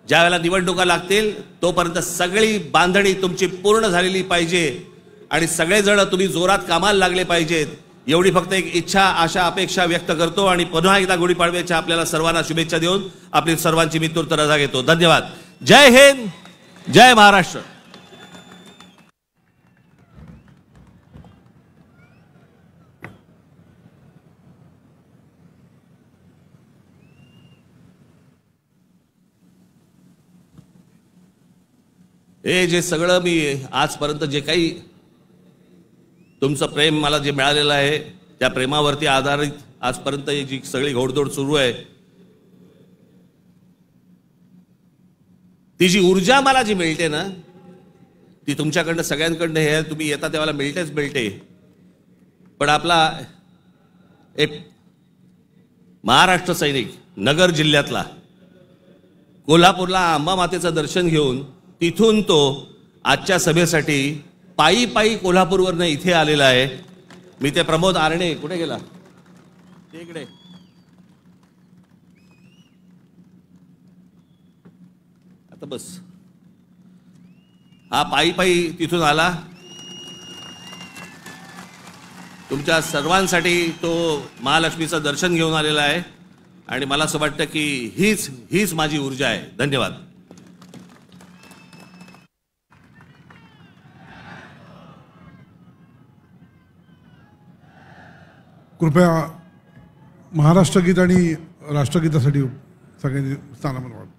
ज्या वेळेला निवडणुका लागतील तोपर्यंत सगळी बांधणी तुमची पूर्ण झालेली पाहिजे आणि सगळेजण तुम्ही जोरात कामाला लागले पाहिजेत, एवढी फक्त एक इच्छा, आशा, अपेक्षा व्यक्त करतो आणि पुन्हा एकदा गुढीपाडव्याच्या आपल्याला सर्वांना शुभेच्छा देऊन आपली सर्वांची मी तूर्त रजा घेतो. धन्यवाद. जय हिंद, जय महाराष्ट्र. हे जे सगळं मी आजपर्यंत जे काही तुमचं प्रेम मला जे मिळालेलं आहे त्या प्रेमावरती आधारित आजपर्यंत जी सगळी घोडदौड सुरू आहे, ती जी ऊर्जा मला जी मिळते ना ती तुमच्याकडनं सगळ्यांकडनं हे तुम्ही येता तेव्हा मिळते. पण आपला एक महाराष्ट्र सैनिक नगर जिल्ह्यातला कोल्हापूरला अंबा मातेचं दर्शन घेऊन तिथून तो आजच्या सभेसाठी पायी पायी कोल्हापूरवरनं इथे आलेला आहे. मी ते प्रमोद आरणे कुठे गेला ते इकडे आता बस, हा पायी पायी तिथून आला. तुमच्या सर्वांसाठी तो महालक्ष्मीचं दर्शन घेऊन आलेला आहे आणि मला असं वाटतं की हीच माझी ऊर्जा आहे. धन्यवाद. कृपया महाराष्ट्रगीत आणि राष्ट्रगीतासाठी सगळ्यांनी स्थानापन्न व्हावं.